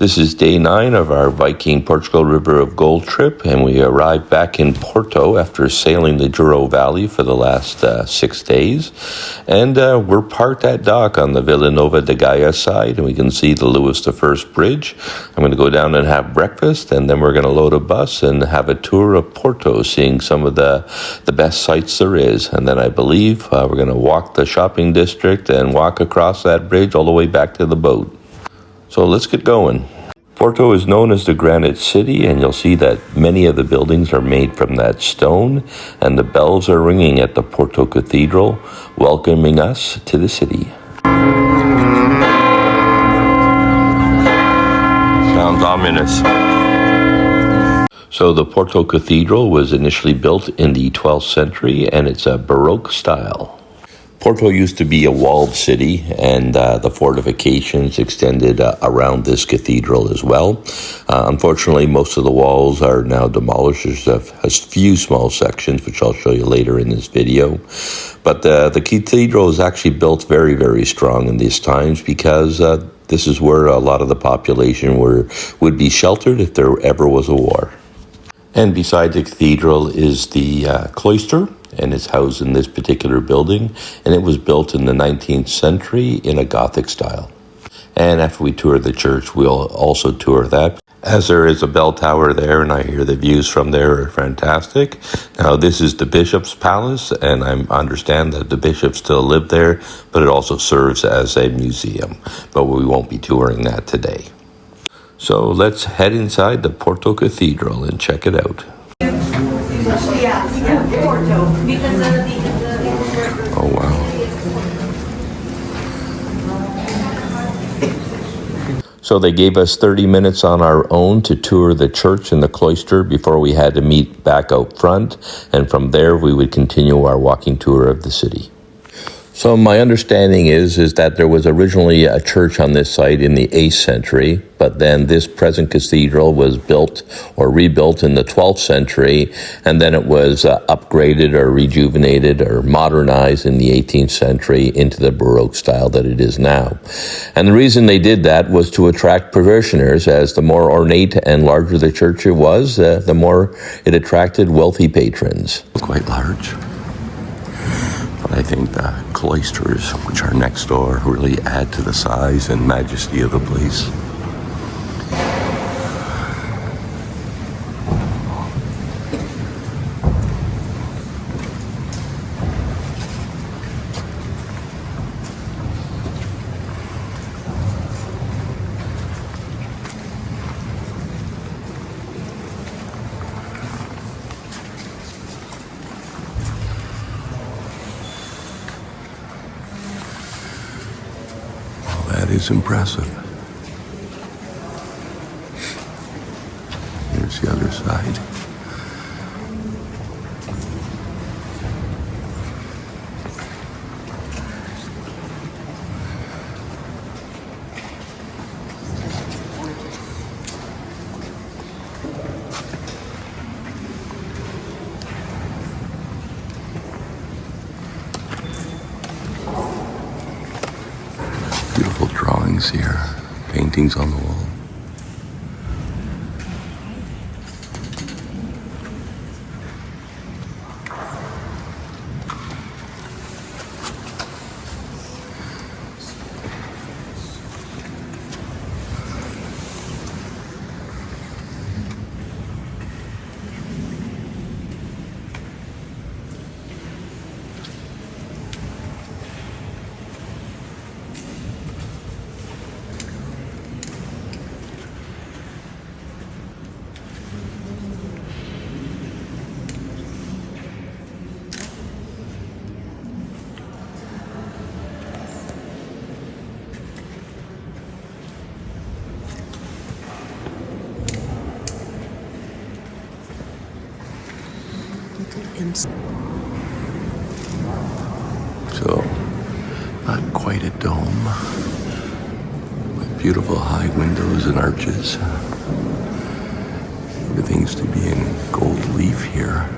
This is day 9 of our Viking Portugal River of Gold trip, and we arrived back in Porto after sailing the Douro Valley for the last 6 days. And we're parked at dock on the Vila Nova de Gaia side, and we can see the Louis I Bridge. I'm going to go down and have breakfast, and then we're going to load a bus and have a tour of Porto, seeing some of the best sights there is. And then I believe we're going to walk the shopping district and walk across that bridge all the way back to the boat. So let's get going. Porto is known as the Granite City, and you'll see that many of the buildings are made from that stone, and the bells are ringing at the Porto Cathedral, welcoming us to the city. Sounds ominous. So the Porto Cathedral was initially built in the 12th century, and it's a baroque style. Porto used to be a walled city, and the fortifications extended around this cathedral as well. Unfortunately, most of the walls are now demolished. There's a few small sections, which I'll show you later in this video. But the cathedral is actually built very, very strong in these times because this is where a lot of the population would be sheltered if there ever was a war. And beside the cathedral is the cloister, and it's housed in this particular building, and it was built in the 19th century in a Gothic style. And after we tour the church, we'll also tour that, as there is a bell tower there, and I hear the views from there are fantastic. Now, this is the bishop's palace, and I understand that the bishop still lived there, but it also serves as a museum, but we won't be touring that today. So let's head inside the Porto Cathedral and check it out. Oh, wow. So they gave us 30 minutes on our own to tour the church and the cloister before we had to meet back out front, and from there we would continue our walking tour of the city. So my understanding is that there was originally a church on this site in the 8th century, but then this present cathedral was built or rebuilt in the 12th century, and then it was upgraded or rejuvenated or modernized in the 18th century into the Baroque style that it is now. And the reason they did that was to attract parishioners, as the more ornate and larger the church was, the more it attracted wealthy patrons. Quite large. But I think the cloisters, which are next door, really add to the size and majesty of the place. That is impressive. Here's the other side. Beautiful drawings here, paintings on the wall. So, not quite a dome, with beautiful high windows and arches. Everything's to be in gold leaf here.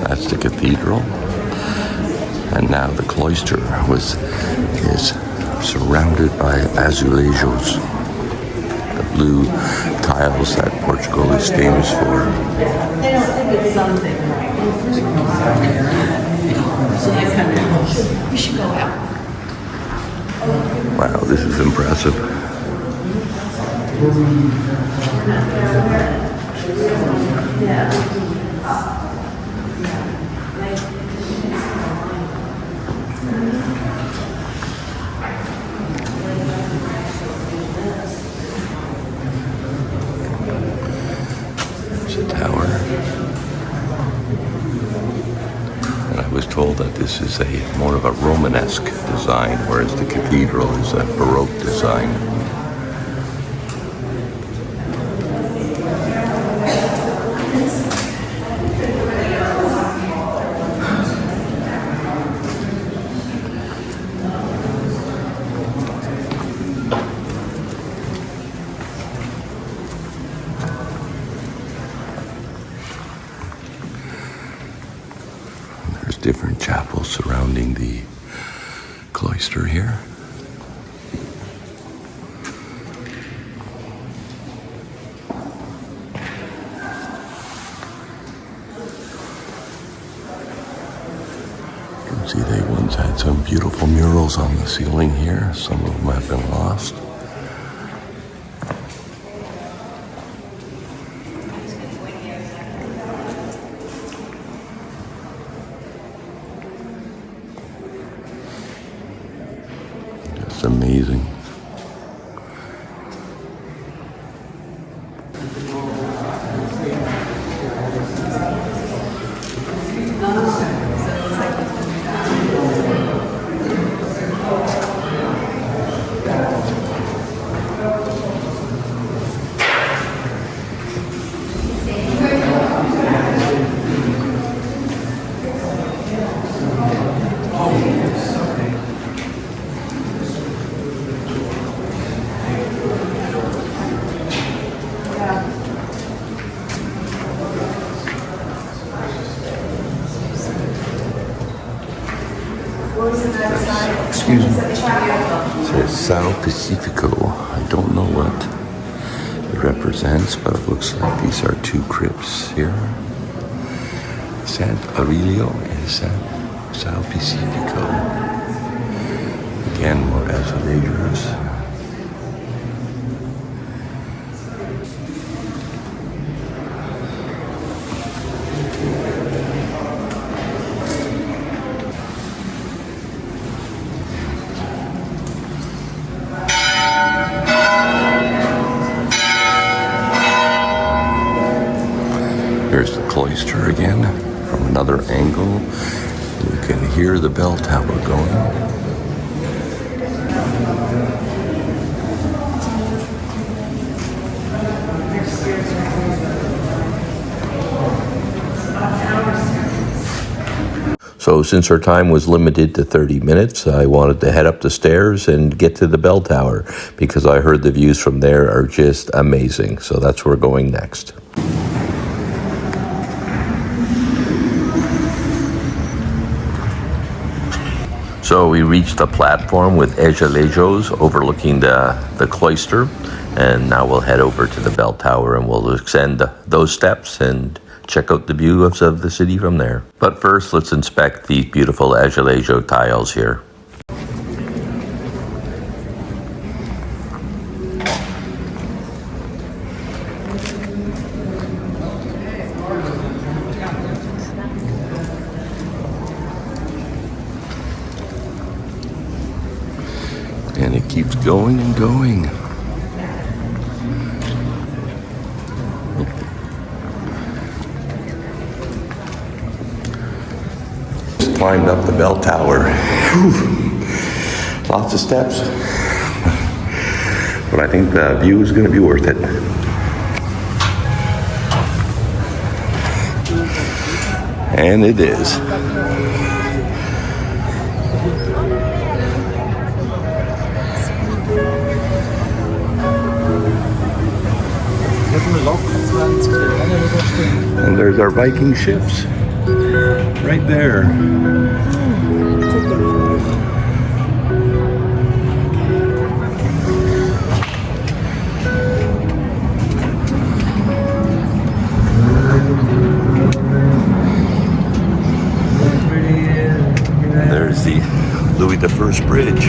That's the cathedral, and now the cloister is surrounded by azulejos, the blue tiles that Portugal is famous for. They don't think it's something, right? So that kind of helps. We should go out. Wow, this is impressive. Yeah. There's a tower. And I was told that this is a more of a Romanesque design, whereas the cathedral is a Baroque design. Different chapels surrounding the cloister here. You can see they once had some beautiful murals on the ceiling here. Some of them have been lost. It's amazing. Excuse me. It says Sao Pacifico. I don't know what it represents, but it looks like these are two crypts here. San Aurelio and Sao Pacifico. Again, more azulejos. Here's the cloister again from another angle. You can hear the bell tower going. So since our time was limited to 30 minutes, I wanted to head up the stairs and get to the bell tower because I heard the views from there are just amazing. So that's where we're going next. So we reached the platform with azulejos overlooking the cloister, and now we'll head over to the bell tower and we'll ascend those steps and check out the view of the city from there. But first, let's inspect these beautiful azulejo tiles here. And it keeps going and going. Just climbed up the bell tower. Whew. Lots of steps. But I think the view is going to be worth it. And it is. And there's our Viking ships right there. And there's the Louis I Bridge.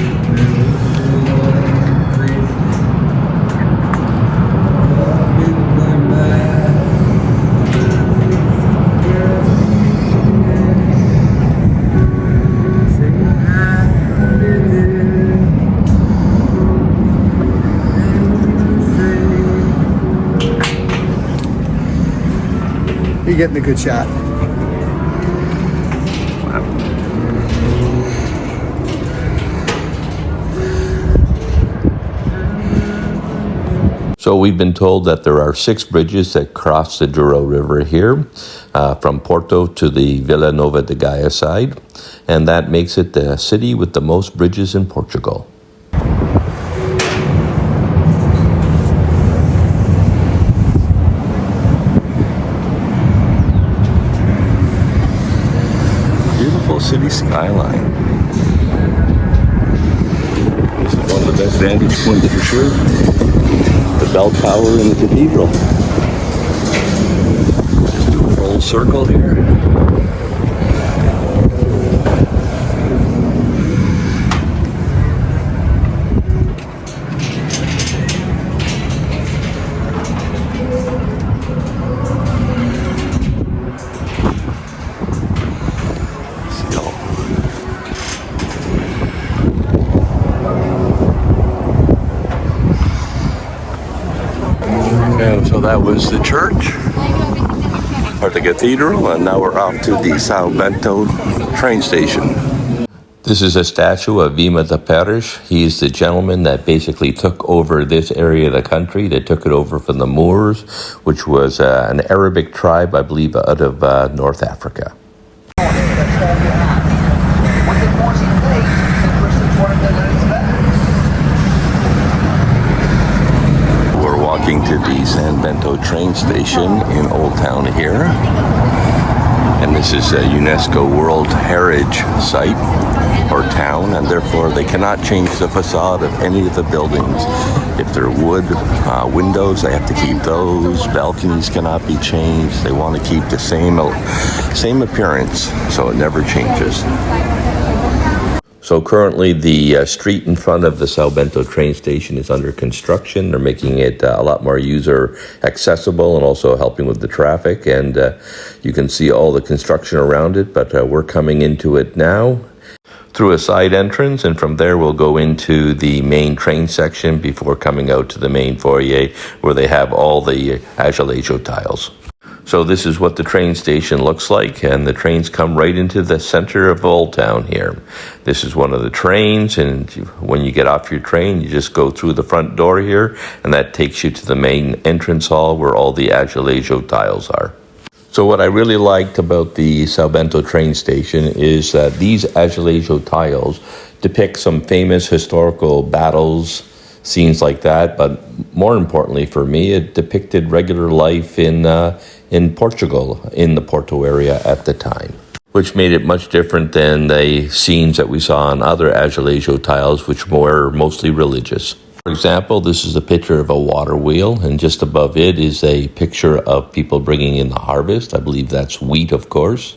You're getting a good shot. So we've been told that there are 6 bridges that cross the Douro River here, from Porto to the Vila Nova de Gaia side, and that makes it the city with the most bridges in Portugal. Beautiful city skyline. This is one of the best vantage points for sure. The bell tower and the cathedral. Just do a full circle here. And so that was the church, or the cathedral, and now we're off to the São Bento train station. This is a statue of Vima the Parish. He is the gentleman that basically took over this area of the country. They took it over from the Moors, which was an Arabic tribe, I believe, out of North Africa. To the São Bento train station in Old Town here, and this is a UNESCO World Heritage Site or town, and therefore they cannot change the facade of any of the buildings. If they're wood windows, they have to keep those. Balconies cannot be changed. They want to keep the same appearance, so it never changes. So currently the street in front of the São Bento train station is under construction. They're making it a lot more user accessible and also helping with the traffic. And you can see all the construction around it, but we're coming into it now through a side entrance. And from there, we'll go into the main train section before coming out to the main foyer where they have all the azulejo tiles. So this is what the train station looks like, and the trains come right into the center of Old Town here. This is one of the trains, and when you get off your train, you just go through the front door here, and that takes you to the main entrance hall where all the azulejo tiles are. So what I really liked about the São Bento train station is that these azulejo tiles depict some famous historical battles, scenes like that, but more importantly for me, it depicted regular life in Portugal, in the Porto area at the time. which made it much different than the scenes that we saw on other azulejo tiles, which were mostly religious. For example, this is a picture of a water wheel, and just above it is a picture of people bringing in the harvest. I believe that's wheat, of course.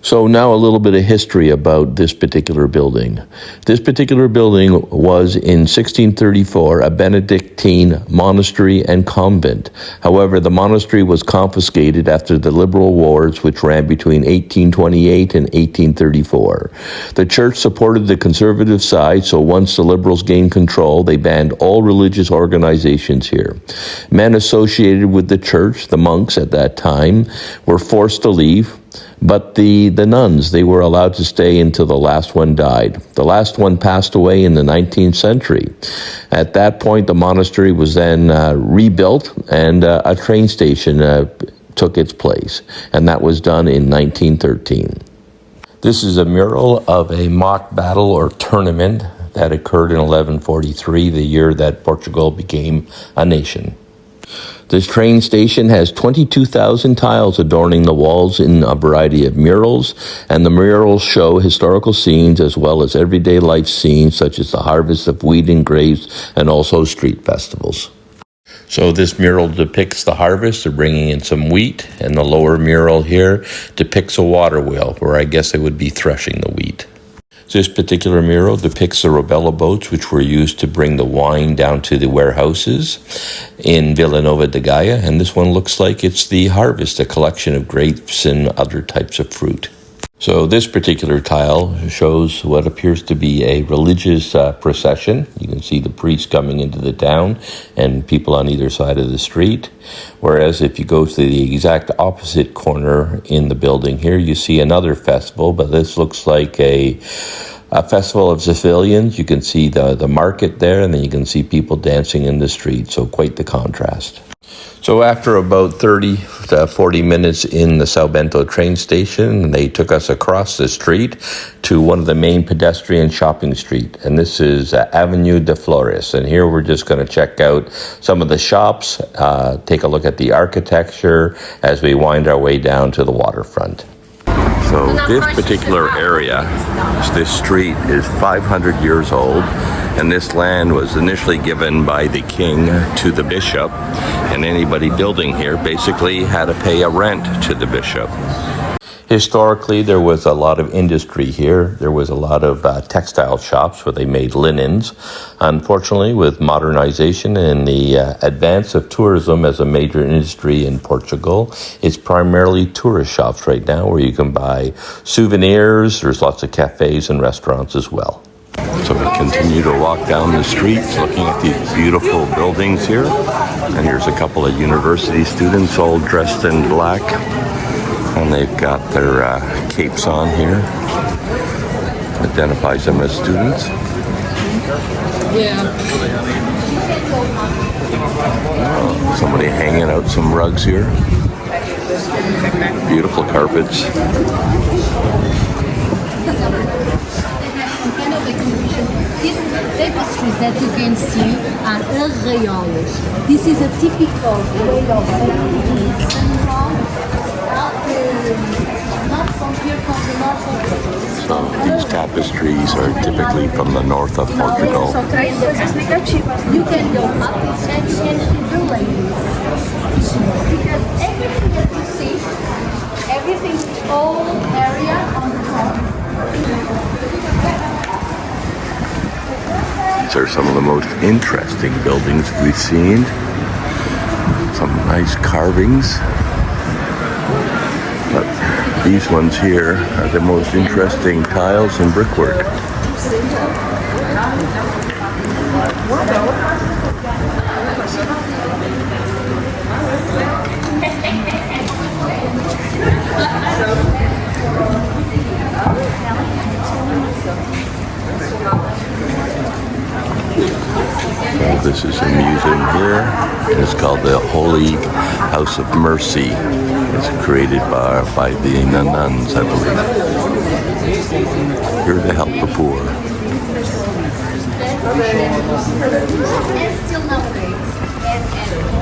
So now a little bit of history about this particular building. This particular building was in 1634 a Benedictine monastery and convent. However, the monastery was confiscated after the Liberal Wars, which ran between 1828 and 1834. The church supported the conservative side, so once the Liberals gained control, they banned all religious organizations here. Men associated with the church, the monks at that time, were forced to leave. But the nuns, they were allowed to stay until the last one died. The last one passed away in the 19th century. At that point, the monastery was then rebuilt, and a train station took its place. And that was done in 1913. This is a mural of a mock battle or tournament that occurred in 1143, the year that Portugal became a nation. This train station has 22,000 tiles adorning the walls in a variety of murals, and the murals show historical scenes as well as everyday life scenes such as the harvest of wheat and grapes and also street festivals. So this mural depicts the harvest. They're bringing in some wheat, and the lower mural here depicts a water wheel where I guess they would be threshing the wheat. This particular mural depicts the Robella boats, which were used to bring the wine down to the warehouses in Vila Nova de Gaia. And this one looks like it's the harvest, a collection of grapes and other types of fruit. So this particular tile shows what appears to be a religious procession. You can see the priest coming into the town and people on either side of the street. Whereas if you go to the exact opposite corner in the building here, you see another festival, but this looks like a festival of civilians. You can see the market there, and then you can see people dancing in the street. So quite the contrast. So after about 30 to 40 minutes in the São Bento train station, they took us across the street to one of the main pedestrian shopping street. And this is Avenue de Flores. And here we're just going to check out some of the shops, take a look at the architecture as we wind our way down to the waterfront. So this particular area, this street, is 500 years old, and this land was initially given by the king to the bishop, and anybody building here basically had to pay a rent to the bishop. Historically, there was a lot of industry here. There was a lot of textile shops where they made linens. Unfortunately, with modernization and the advance of tourism as a major industry in Portugal, it's primarily tourist shops right now where you can buy souvenirs. There's lots of cafes and restaurants as well. So we continue to walk down the streets looking at these beautiful buildings here. And here's a couple of university students all dressed in black. And they've got their capes on here. Identifies them as students. Oh, somebody hanging out some rugs here. Beautiful carpets. These tapestries that you can see are arraiolos. This is a typical way of not from here, from the north of Portugal. So these tapestries are typically from the north of Portugal. You can go up and you can see the ladies. Because everything that you see, everything, all area on the top. These are some of the most interesting buildings we've seen. Some nice carvings. But these ones here are the most interesting tiles and brickwork. So this is a museum here, and it's called the Holy House of Mercy. It's created by the nuns, I believe. Here to help the poor.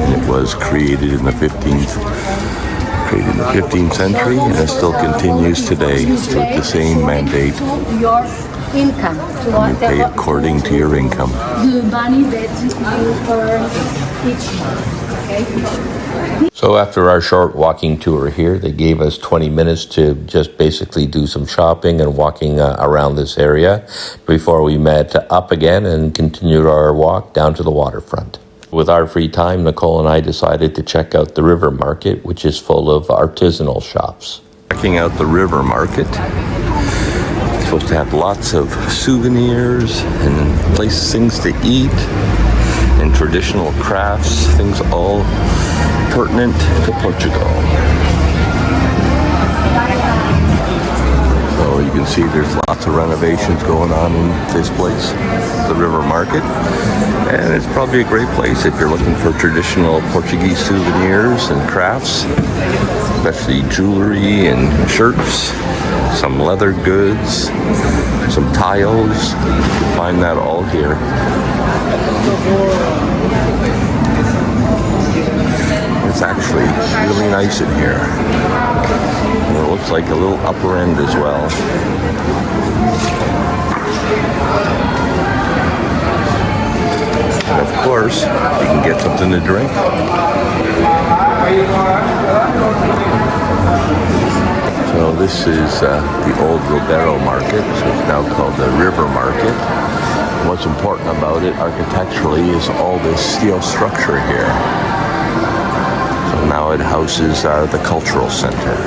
And it was created in the 15th Created in the 15th century and it still continues today with the same mandate. To your income. To what Pay according to your income. the money that you earn each month. Okay? So after our short walking tour here, they gave us 20 minutes to just basically do some shopping and walking around this area before we met up again and continued our walk down to the waterfront. With our free time, Nicole and I decided to check out the river market, which is full of artisanal shops. Checking out the river market. It's supposed to have lots of souvenirs and things to eat and traditional crafts, things all pertinent to Portugal. So you can see there's lots of renovations going on in this place, the river market. And it's probably a great place if you're looking for traditional Portuguese souvenirs and crafts, especially jewelry and shirts, some leather goods, some tiles. You'll find that all here. It's actually really nice in here. And it looks like a little upper end as well. And of course, you can get something to drink. So this is the old Ribeiro market, so it's now called the River Market. What's important about it architecturally is all this steel structure here. So now it houses the cultural center.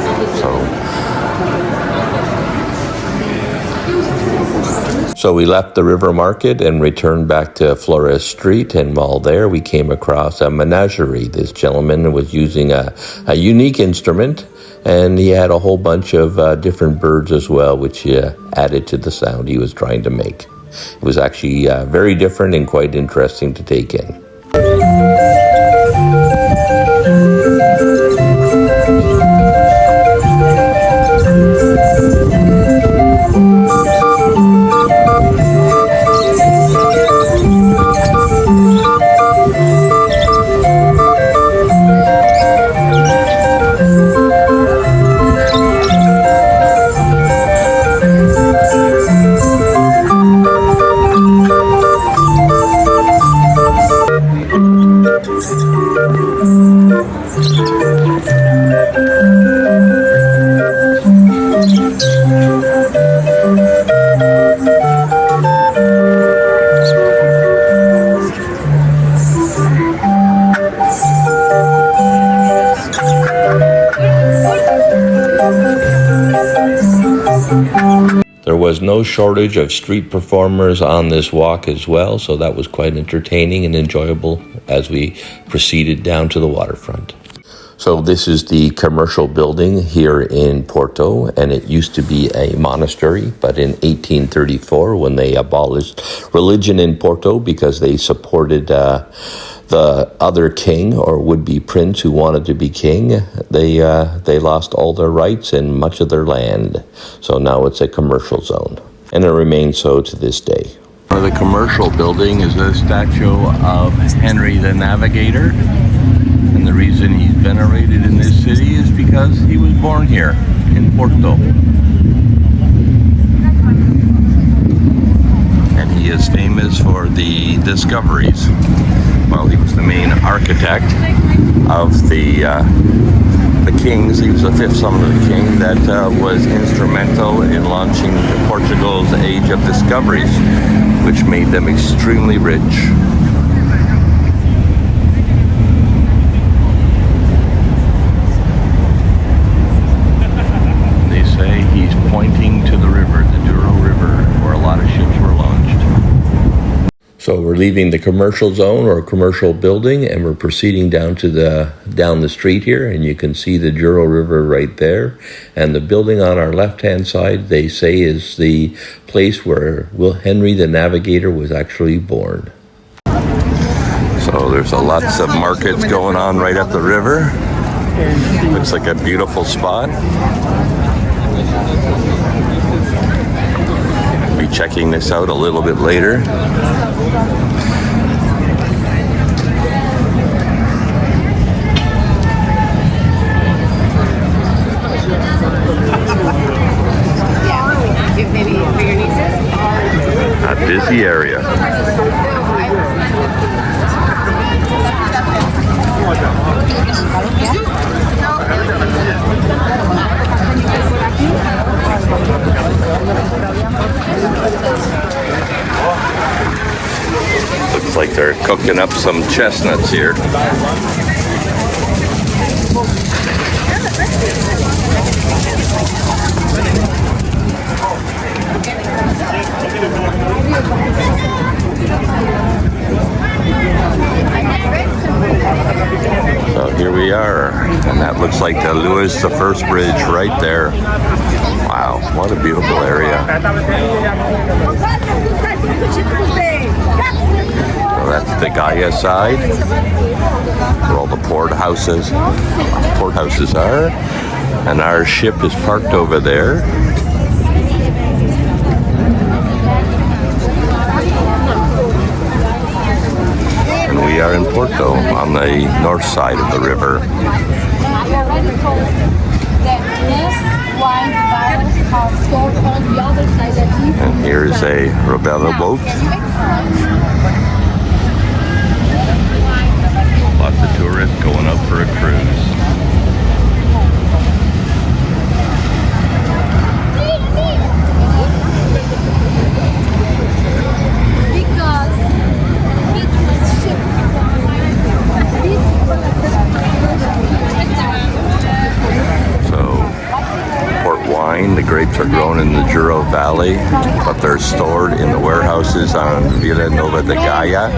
So we left the river market and returned back to Flores Street, and while there we came across a menagerie. This gentleman was using a unique instrument, and he had a whole bunch of different birds as well, which added to the sound he was trying to make. It was actually very different and quite interesting to take in. There was no shortage of street performers on this walk as well, so that was quite entertaining and enjoyable as we proceeded down to the waterfront. So this is the commercial building here in Porto, and it used to be a monastery, but in 1834, when they abolished religion in Porto because they supported the other king or would-be prince who wanted to be king, they lost all their rights and much of their land. So now it's a commercial zone, and it remains so to this day. One of the commercial building is a statue of Henry the Navigator. And the reason he's venerated in this city is because he was born here in Porto. And he is famous for the discoveries. Well, he was the main architect of the kings. He was the fifth son of the king that was instrumental in launching Portugal's age of discoveries, which made them extremely rich. He's pointing to the river, the Douro River, where a lot of ships were launched. So we're leaving the commercial zone or commercial building, and we're proceeding down the street here, and you can see the Douro River right there. And the building on our left-hand side, they say, is the place where Henry the Navigator was actually born. So there's lots of markets going on right up the river. Looks like a beautiful spot. Be checking this out a little bit later. busy area. Looks like they're cooking up some chestnuts here. So here we are, and that looks like the Louis the First Bridge right there. Wow, what a beautiful area. So that's the Gaia side, where all the porthouses are, and our ship is parked over there. And we are in Porto on the north side of the river. And here's a Robello boat. Lots of tourists going up for a cruise. The grapes are grown in the Douro Valley, but they're stored in the warehouses on Vila Nova de Gaia.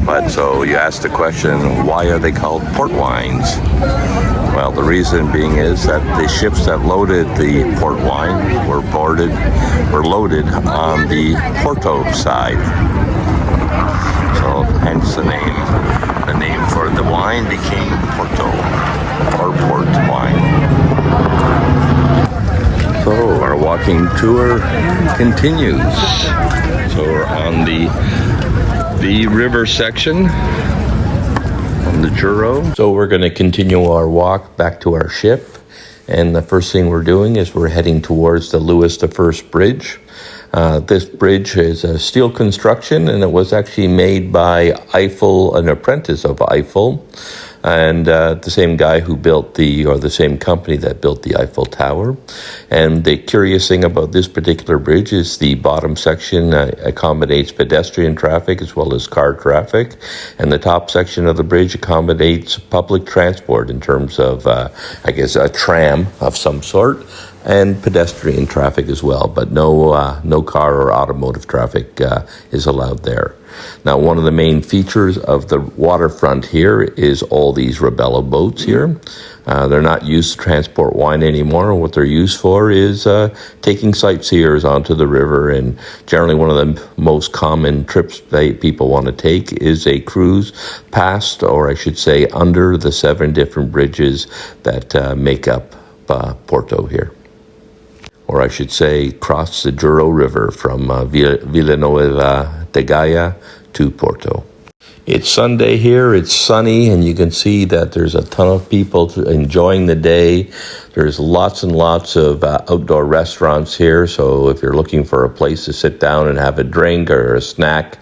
But so you ask the question, why are they called port wines? Well, the reason being is that the ships that loaded the port wine were loaded on the Porto side. So hence the name. The name for the wine became Porto, or port wine. So our walking tour continues. So we're on the river section on the Douro. So we're going to continue our walk back to our ship. And the first thing we're doing is we're heading towards the Louis the First Bridge. This bridge is a steel construction, and it was actually made by Eiffel, an apprentice of Eiffel. And the same guy who built the same company that built the Eiffel Tower. And the curious thing about this particular bridge is the bottom section accommodates pedestrian traffic as well as car traffic. And the top section of the bridge accommodates public transport in terms of, a tram of some sort. And pedestrian traffic as well, but no car or automotive traffic is allowed there. Now, one of the main features of the waterfront here is all these Robello boats here. They're not used to transport wine anymore. What they're used for is taking sightseers onto the river, and generally one of the most common trips that people want to take is a cruise past, or I should say under, the 7 different bridges that make up Porto here. Or I should say, cross the Douro River from Vila Nova de Gaia to Porto. It's Sunday here, it's sunny, and you can see that there's a ton of people enjoying the day. There's lots and lots of outdoor restaurants here, so if you're looking for a place to sit down and have a drink or a snack,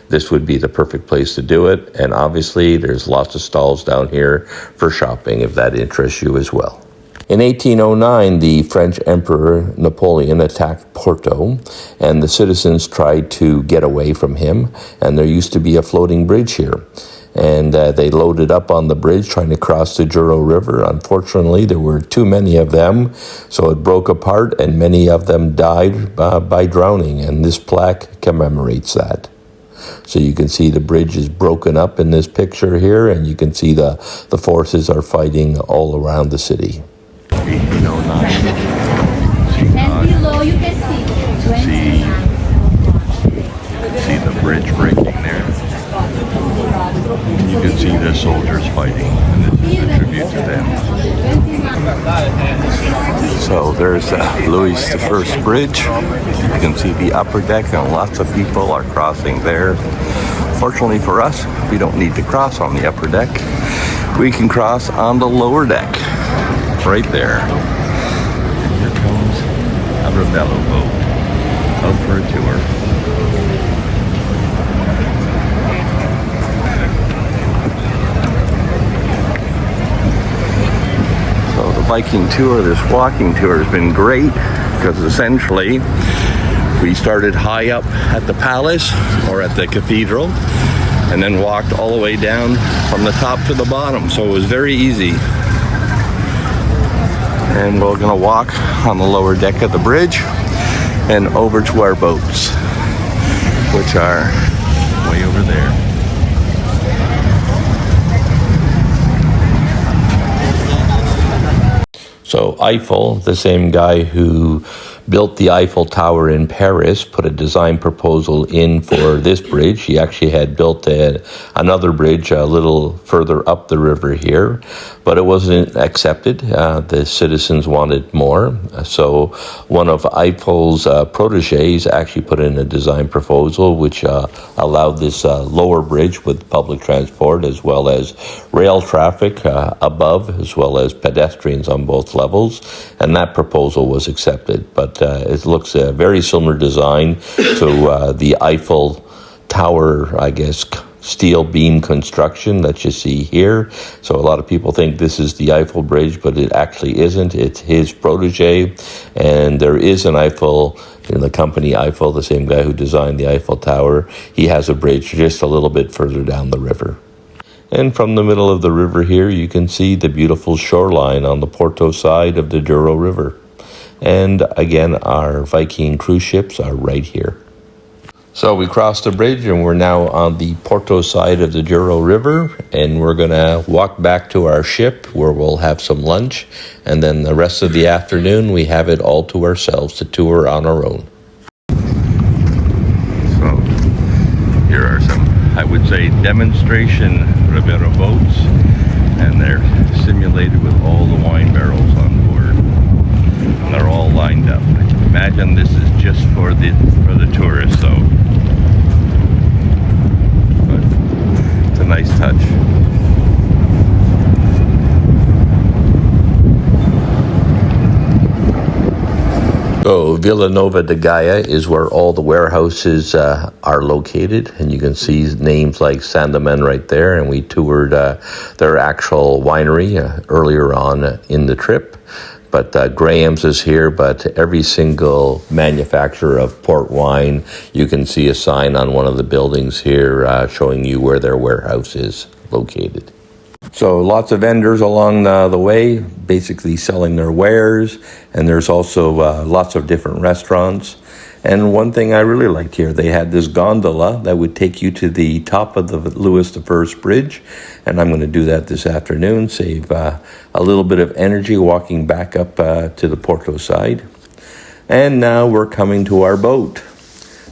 this would be the perfect place to do it. And obviously, there's lots of stalls down here for shopping if that interests you as well. In 1809, the French Emperor Napoleon attacked Porto, and the citizens tried to get away from him, and there used to be a floating bridge here. And they loaded up on the bridge trying to cross the Douro River. Unfortunately, there were too many of them, so it broke apart, and many of them died by drowning, and this plaque commemorates that. So you can see the bridge is broken up in this picture here, and you can see the forces are fighting all around the city. 1809. And below you can See the bridge breaking there. You can see the soldiers fighting, and this is a tribute to them. So there's Louis the First Bridge. You can see the upper deck, and lots of people are crossing there. Fortunately for us, we don't need to cross on the upper deck. We can cross on the lower deck. Right there. And here comes a Robello boat out for a tour. Viking tour, this walking tour has been great because essentially we started high up at the palace or at the cathedral and then walked all the way down from the top to the bottom. So it was very easy. And we're gonna walk on the lower deck of the bridge and over to our boats, which are way over there. So Eiffel, the same guy who built the Eiffel Tower in Paris, put a design proposal in for this bridge. He actually had built another bridge a little further up the river here, but it wasn't accepted. The citizens wanted more. So one of Eiffel's proteges actually put in a design proposal which allowed this lower bridge with public transport as well as rail traffic above, as well as pedestrians on both levels, and that proposal was accepted. But it looks a very similar design to the Eiffel Tower, I guess, steel beam construction that you see here. So a lot of people think this is the Eiffel Bridge, but it actually isn't. It's his protege, and there is an Eiffel in the company Eiffel, the same guy who designed the Eiffel Tower. He has a bridge just a little bit further down the river. And from the middle of the river here, you can see the beautiful shoreline on the Porto side of the Douro River. And again, our Viking cruise ships are right here. So we crossed the bridge and we're now on the Porto side of the Douro River, and we're going to walk back to our ship where we'll have some lunch, and then the rest of the afternoon we have it all to ourselves to tour on our own. So here are some, I would say, demonstration Rivera boats, and they're simulated with all the wine barrels on board. And they're all lined up. Imagine this is just for the tourists, though. But it's a nice touch. So Vila Nova de Gaia is where all the warehouses are located, and you can see names like Sandeman right there, and we toured their actual winery earlier on in the trip. But Graham's is here, but every single manufacturer of port wine, you can see a sign on one of the buildings here showing you where their warehouse is located. So lots of vendors along the way, basically selling their wares, and there's also lots of different restaurants. And one thing I really liked here, they had this gondola that would take you to the top of the Louis I Bridge, and I'm going to do that this afternoon, save a little bit of energy walking back up to the Porto side. And now we're coming to our boat.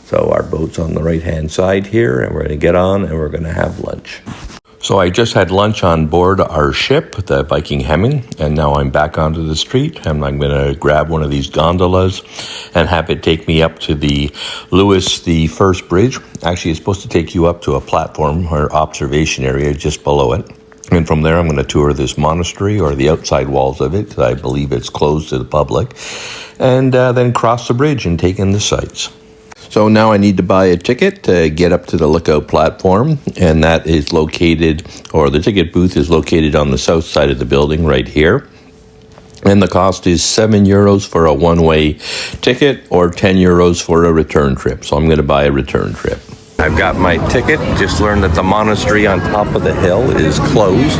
So our boat's on the right-hand side here, and we're going to get on and we're going to have lunch. So I just had lunch on board our ship, the Viking Hemming, and now I'm back onto the street, and I'm going to grab one of these gondolas and have it take me up to the Louis I Bridge. Actually, it's supposed to take you up to a platform or observation area just below it. And from there, I'm going to tour this monastery or the outside walls of it. I believe it's closed to the public. And then cross the bridge and take in the sights. So now I need to buy a ticket to get up to the lookout platform, and that is located, or the ticket booth is located on the south side of the building right here. And the cost is €7 for a one-way ticket or €10 for a return trip. So I'm going to buy a return trip. I've got my ticket. Just learned that the monastery on top of the hill is closed.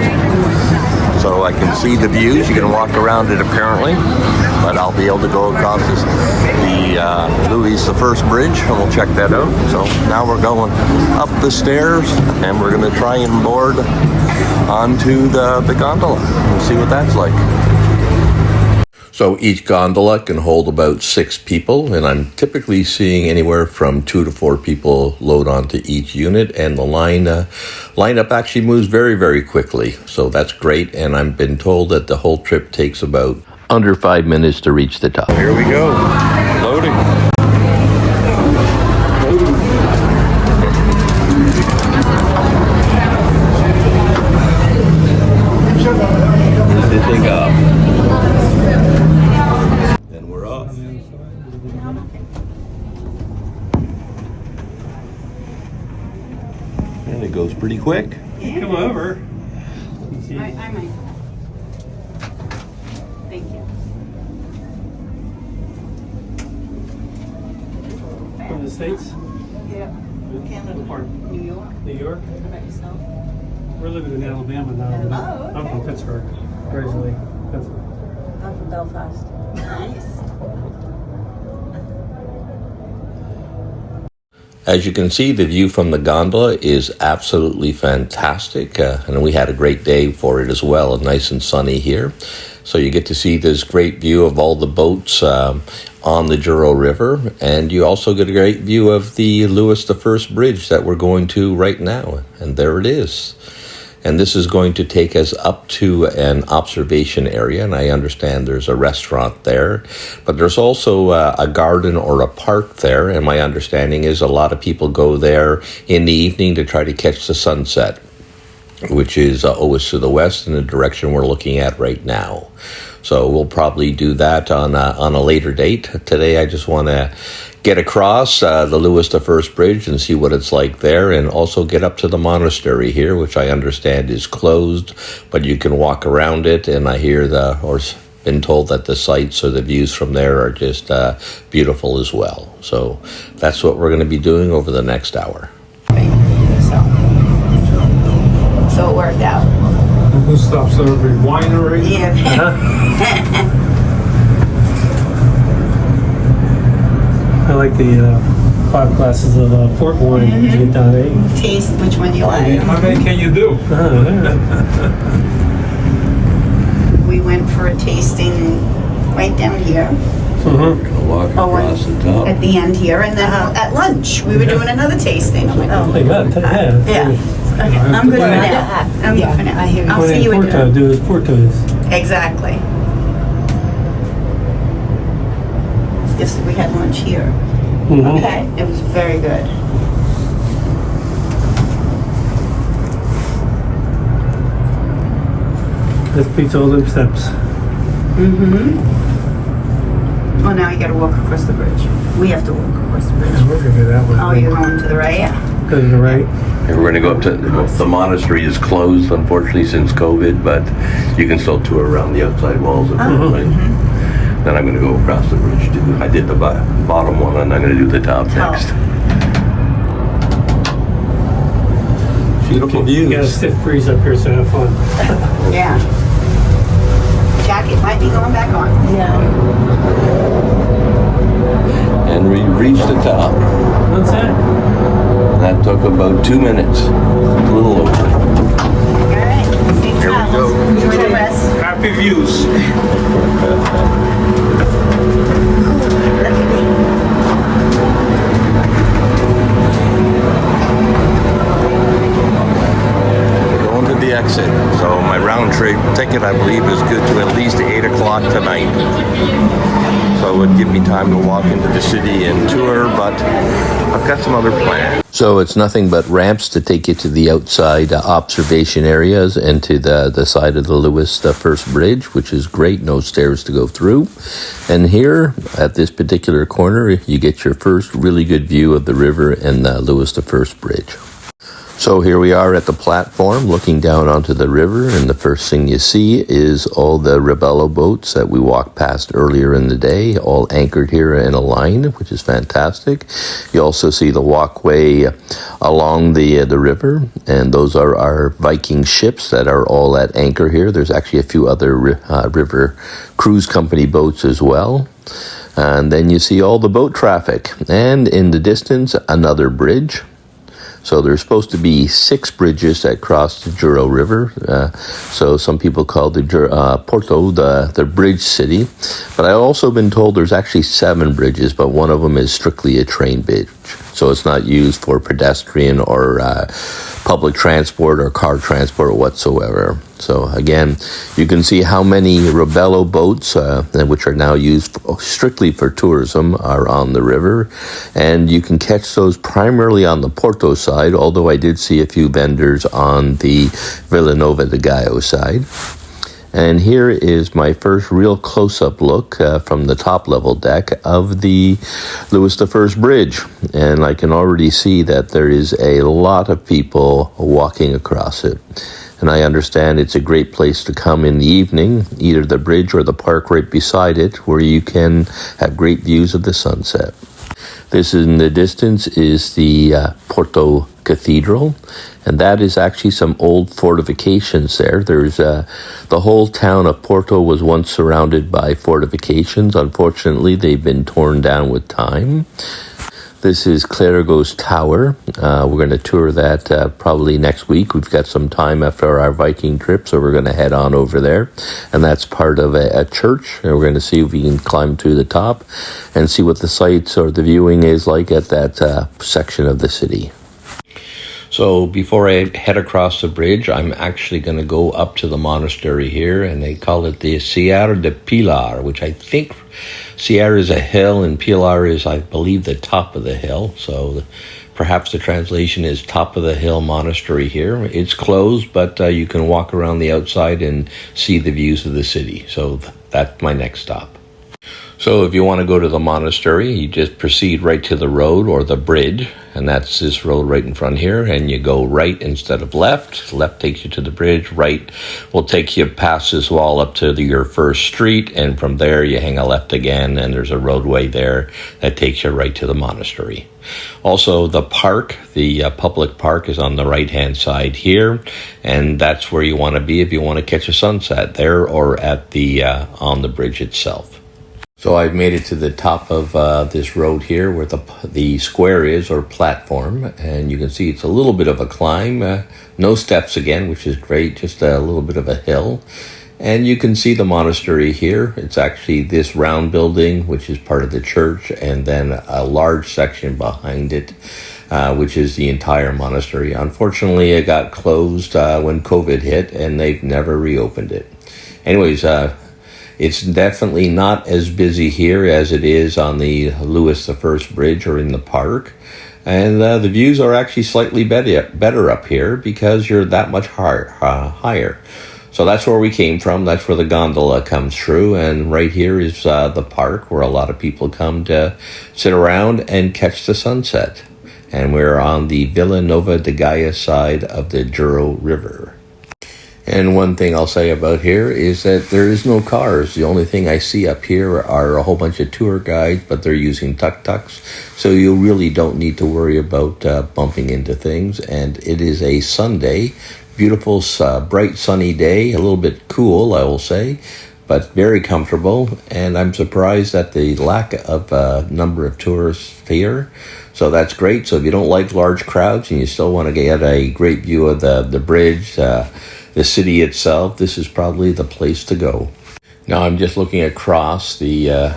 So I can see the views. You can walk around it apparently, but I'll be able to go across the Louis I Bridge, and we'll check that out. So now we're going up the stairs, and we're going to try and board onto the gondola and see what that's like. So each gondola can hold about 6 people, and I'm typically seeing anywhere from 2 to 4 people load onto each unit, and the lineup actually moves very, very quickly. So that's great, and I've been told that the whole trip takes about under 5 minutes to reach the top. Here we go, loading. Did they go? And we're off. And it goes pretty quick. Come over. I might. Thank Thank you. From the States? Yeah. Canada. What part? New York. New York? What about yourself? We're living in Alabama now. Oh, I'm okay. from Pittsburgh, originally. Pittsburgh. I'm from Belfast. Nice. As you can see, the view from the gondola is absolutely fantastic, and we had a great day for it as well, nice and sunny here. So you get to see this great view of all the boats on the Douro River, and you also get a great view of the Louis I Bridge that we're going to right now, and there it is. And this is going to take us up to an observation area, and I understand there's a restaurant there. But there's also a garden or a park there, and my understanding is a lot of people go there in the evening to try to catch the sunset, which is always to the west in the direction we're looking at right now. So we'll probably do that on a later date. Today I just want to get across the Louis I Bridge and see what it's like there, and also get up to the monastery here, which I understand is closed, but you can walk around it, and I hear been told that the sights or the views from there are just beautiful as well. So that's what we're going to be doing over the next hour. So it worked out. Who stops at every winery? Yeah. I like the 5 glasses of port wine you get down there. Taste which one you like. How many can you do? We went for a tasting right down here. Walk across the top. At the end here, and then at lunch we were doing another tasting. I'm like, oh, They got it. Yeah. yeah. Okay, I'm good for now. I'm good for now. I hear you. I'll When see in you Porto, again. do as Porto is. Exactly. Yes, we had lunch here. Okay. It was very good. This beats all them steps. Oh, now you got to walk across the bridge. We have to walk across the bridge. We're gonna do that one. Oh, you're going to the right? Go to the right. And we're going to go up to the monastery is closed, unfortunately, since COVID, but you can still tour around the outside walls of the place. Then I'm going to go across the bridge too. I did the bottom one, and I'm going to do the top next. Beautiful You got a views. stiff breeze up here, so have fun. Yeah. Jacket might be going back on. Yeah. And we reached the top. What's that? That took about 2 minutes. A little over. All right. Safe Here we travels. go. Enjoy the rest. Happy views. Going to the exit. So my round trip ticket, I believe, is good to at least 8 o'clock tonight. So it would give me time to walk into the city and tour, but I've got some other plans. So it's nothing but ramps to take you to the outside observation areas and to the side of the Louis I Bridge, which is great. No stairs to go through. And here at this particular corner, you get your first really good view of the river and the Louis I Bridge. So here we are at the platform looking down onto the river, and the first thing you see is all the Rebello boats that we walked past earlier in the day, all anchored here in a line, which is fantastic. You also see the walkway along the river, and those are our Viking ships that are all at anchor here. There's actually a few other river cruise company boats as well. And then you see all the boat traffic, and in the distance, another bridge. So there's supposed to be 6 bridges that cross the Douro River. So some people call the Porto the bridge city. But I've also been told there's actually 7 bridges, but one of them is strictly a train bridge. So it's not used for pedestrian or public transport or car transport whatsoever. So again, you can see how many Rebello boats, which are now used strictly for tourism, are on the river. And you can catch those primarily on the Porto side, although I did see a few vendors on the Vila Nova de Gaia side. And here is my first real close-up look from the top-level deck of the Louis I Bridge. And I can already see that there is a lot of people walking across it. And I understand it's a great place to come in the evening, either the bridge or the park right beside it, where you can have great views of the sunset. This in the distance is the Porto Cathedral, and that is actually some old fortifications there. There's the whole town of Porto was once surrounded by fortifications. Unfortunately, they've been torn down with time. This is Clérigo's Tower. We're going to tour that probably next week. We've got some time after our Viking trip, so we're going to head on over there. And that's part of a church. And we're going to see if we can climb to the top and see what the sights or the viewing is like at that section of the city. So before I head across the bridge, I'm actually going to go up to the monastery here, and they call it the Sierra de Pilar, which I think Sierra is a hill and Pilar is, I believe, the top of the hill. So perhaps the translation is top of the hill monastery here. It's closed, but you can walk around the outside and see the views of the city. So that's my next stop. So if you want to go to the monastery, you just proceed right to the road or the bridge, and that's this road right in front here, and you go right instead of left. Left takes you to the bridge, right will take you past this wall up to your first street, and from there you hang a left again, and there's a roadway there that takes you right to the monastery. Also, the park, the public park, is on the right-hand side here, and that's where you want to be if you want to catch a sunset there or at the on the bridge itself. So I've made it to the top of this road here where the square is, or platform, and you can see it's a little bit of a climb. No steps again, which is great, just a little bit of a hill. And you can see the monastery here. It's actually this round building, which is part of the church, and then a large section behind it, which is the entire monastery. Unfortunately, it got closed when COVID hit, and they've never reopened it. Anyways, it's definitely not as busy here as it is on the Louis I Bridge or in the park. And the views are actually slightly better up here because you're that much higher. So that's where we came from. That's where the gondola comes through. And right here is the park where a lot of people come to sit around and catch the sunset. And we're on the Vila Nova de Gaia side of the Douro River. And one thing I'll say about here is that there is no cars. The only thing I see up here are a whole bunch of tour guides, but they're using tuk-tuks. So you really don't need to worry about bumping into things. And it is a Sunday, beautiful, bright, sunny day, a little bit cool, I will say, but very comfortable. And I'm surprised at the lack of number of tourists here. So that's great. So if you don't like large crowds and you still want to get a great view of the bridge, the city itself, this is probably the place to go. Now I'm just looking across the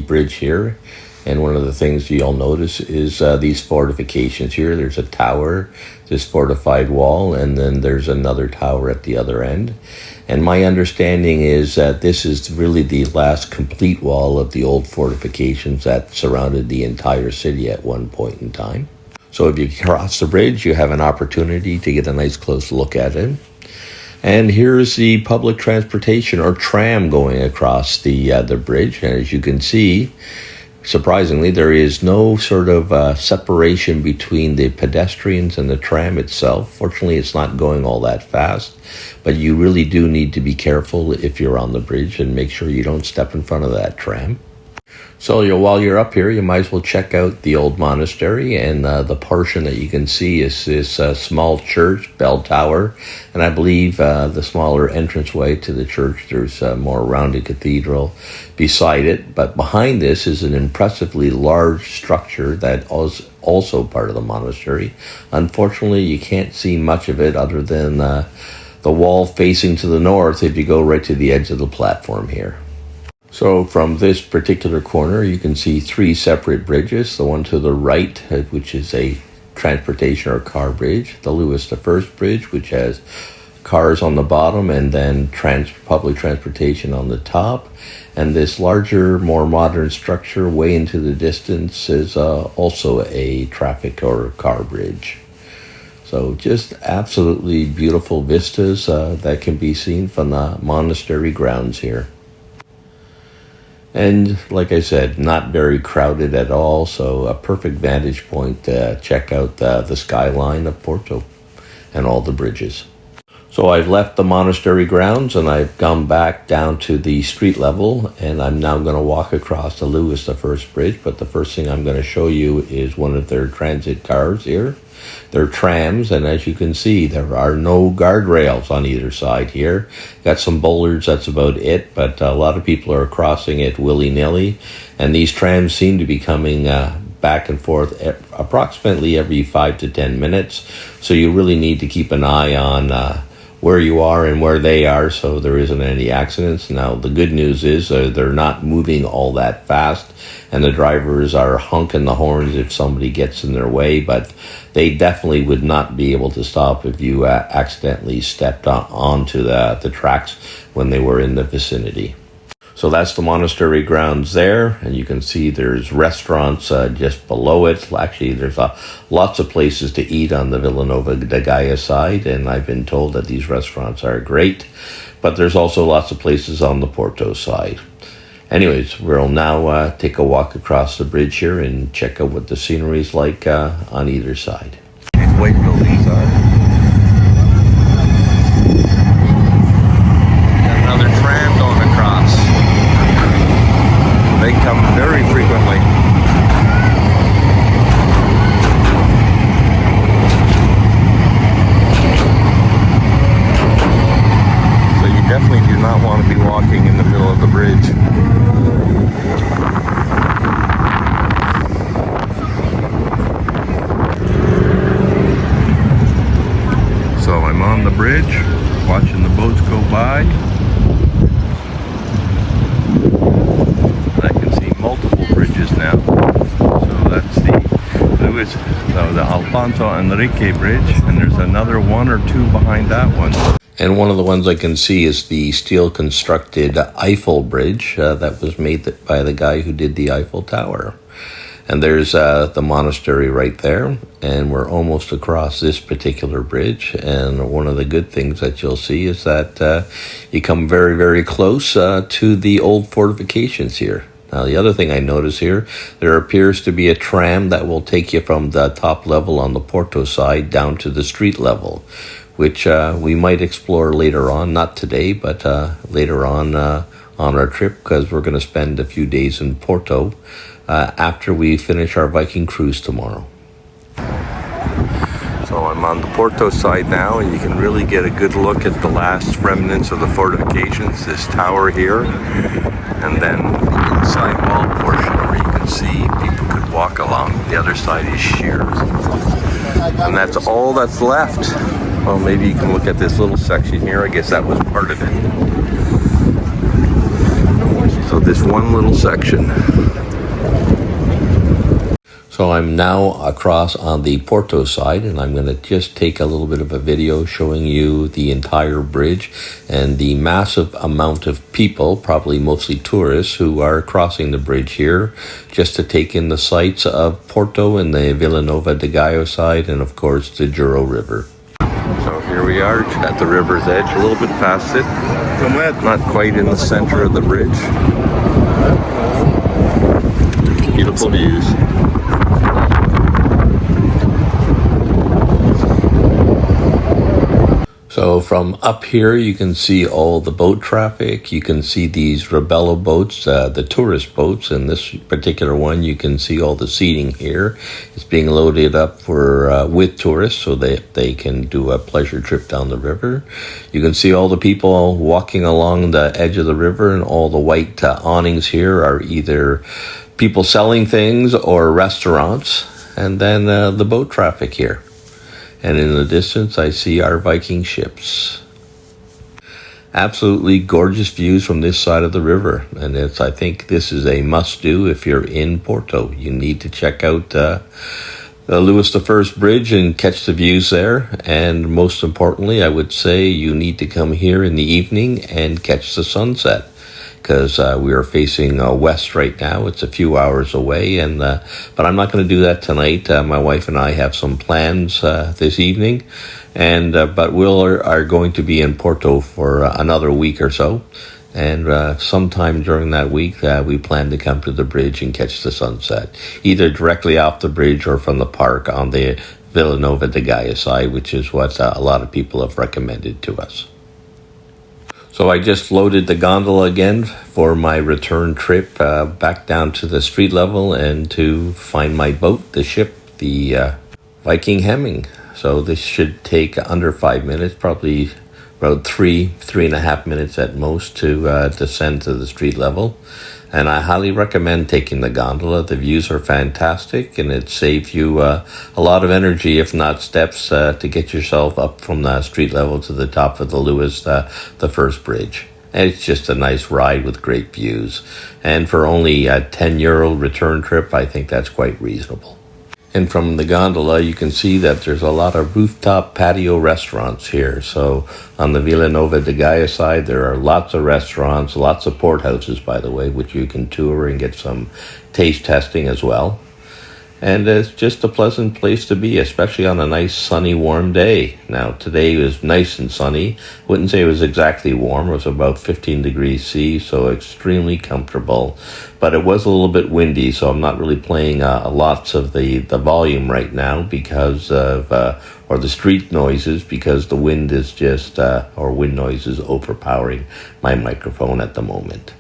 bridge here, and one of the things you'll notice is these fortifications here. There's a tower, this fortified wall, and then there's another tower at the other end. And my understanding is that this is really the last complete wall of the old fortifications that surrounded the entire city at one point in time. So if you cross the bridge, you have an opportunity to get a nice close look at it. And here's the public transportation or tram going across the bridge. And as you can see, surprisingly, there is no sort of separation between the pedestrians and the tram itself. Fortunately, it's not going all that fast, but you really do need to be careful if you're on the bridge and make sure you don't step in front of that tram. So while you're up here, you might as well check out the old monastery, and the portion that you can see is this small church, bell tower, and I believe the smaller entranceway to the church. There's a more rounded cathedral beside it, but behind this is an impressively large structure that is also part of the monastery. Unfortunately, you can't see much of it other than the wall facing to the north if you go right to the edge of the platform here. So from this particular corner, you can see three separate bridges. The one to the right, which is a transportation or car bridge. The Louis I Bridge, which has cars on the bottom and then public transportation on the top. And this larger, more modern structure way into the distance is also a traffic or car bridge. So just absolutely beautiful vistas that can be seen from the monastery grounds here. And like I said, not very crowded at all, so a perfect vantage point to check out the skyline of Porto and all the bridges. So I've left the monastery grounds and I've come back down to the street level, and I'm now going to walk across the Louis the First Bridge. But the first thing I'm going to show you is one of their transit cars here. They're trams, and as you can see, there are no guardrails on either side here. Got some bollards, that's about it, but a lot of people are crossing it willy-nilly, and these trams seem to be coming back and forth approximately every 5 to 10 minutes, so you really need to keep an eye on where you are and where they are so there isn't any accidents. Now, the good news is they're not moving all that fast, and the drivers are honking the horns if somebody gets in their way, but they definitely would not be able to stop if you accidentally stepped onto the tracks when they were in the vicinity. So that's the monastery grounds there, and you can see there's restaurants just below it. Actually, there's lots of places to eat on the Vila Nova de Gaia side, and I've been told that these restaurants are great, but there's also lots of places on the Porto side. Anyways, we'll now take a walk across the bridge here and check out what the scenery is like on either side. These white buildings are. Another tram going across. They come very frequently. So you definitely do not want to be walking in the middle of the bridge. So I'm on the bridge, watching the boats go by. Multiple bridges now. So that's the Alfonso Henrique bridge, and there's another one or two behind that one. And one of the ones I can see is the steel constructed Eiffel Bridge that was made by the guy who did the Eiffel Tower. And there's the monastery right there, and we're almost across this particular bridge. And one of the good things that you'll see is that you come very, very close to the old fortifications here. Now, the other thing I notice here, there appears to be a tram that will take you from the top level on the Porto side down to the street level, which we might explore later on, not today, but later on our trip, because we're going to spend a few days in Porto after we finish our Viking cruise tomorrow. So I'm on the Porto side now, and you can really get a good look at the last remnants of the fortifications, this tower here, and then the side wall portion where you can see people could walk along. The other side is sheer. And that's all that's left. Well, maybe you can look at this little section here. I guess that was part of it. So this one little section. So I'm now across on the Porto side, and I'm going to just take a little bit of a video showing you the entire bridge and the massive amount of people, probably mostly tourists, who are crossing the bridge here just to take in the sights of Porto and the Vila Nova de Gaia side, and of course the Douro River. So here we are at the river's edge, a little bit past it, not quite in the center of the bridge. Beautiful views. So from up here, you can see all the boat traffic. You can see these Rebello boats, the tourist boats. And this particular one, you can see all the seating here. It's being loaded up for with tourists so they can do a pleasure trip down the river. You can see all the people walking along the edge of the river, and all the white awnings here are either people selling things or restaurants. And then the boat traffic here. And in the distance, I see our Viking ships. Absolutely gorgeous views from this side of the river. And I think this is a must-do if you're in Porto. You need to check out the Louis I Bridge and catch the views there. And most importantly, I would say you need to come here in the evening and catch the sunset, because we are facing west right now. It's a few hours away, but I'm not going to do that tonight. My wife and I have some plans this evening, but we are going to be in Porto for another week or so, and sometime during that week we plan to come to the bridge and catch the sunset, either directly off the bridge or from the park on the Vila Nova de Gaia side, which is what a lot of people have recommended to us. So I just loaded the gondola again for my return trip back down to the street level and to find my boat, the ship, the Viking Hemming. So this should take under 5 minutes, probably about 3.5 minutes at most to descend to the street level. And I highly recommend taking the gondola. The views are fantastic, and it saves you a lot of energy, if not steps, to get yourself up from the street level to the top of the Lewis, the first bridge. And it's just a nice ride with great views. And for only a €10 return trip, I think that's quite reasonable. And from the gondola, you can see that there's a lot of rooftop patio restaurants here. So on the Vila Nova de Gaia side, there are lots of restaurants, lots of port houses, by the way, which you can tour and get some taste testing as well. And it's just a pleasant place to be, especially on a nice, sunny, warm day. Now, today was nice and sunny. Wouldn't say it was exactly warm. It was about 15 degrees C, so extremely comfortable. But it was a little bit windy, so I'm not really playing lots of the volume right now because of, or the street noises, because the wind is just, or wind noise is overpowering my microphone at the moment.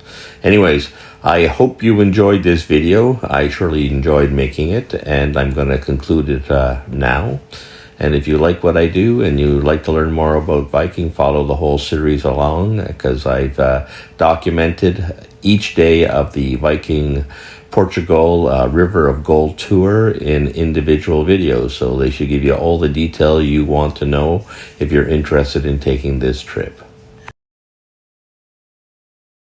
Anyways, I hope you enjoyed this video. I surely enjoyed making it, and I'm going to conclude it now. And if you like what I do and you like to learn more about Viking, follow the whole series along, because I've documented each day of the Viking Portugal River of Gold tour in individual videos. So they should give you all the detail you want to know if you're interested in taking this trip.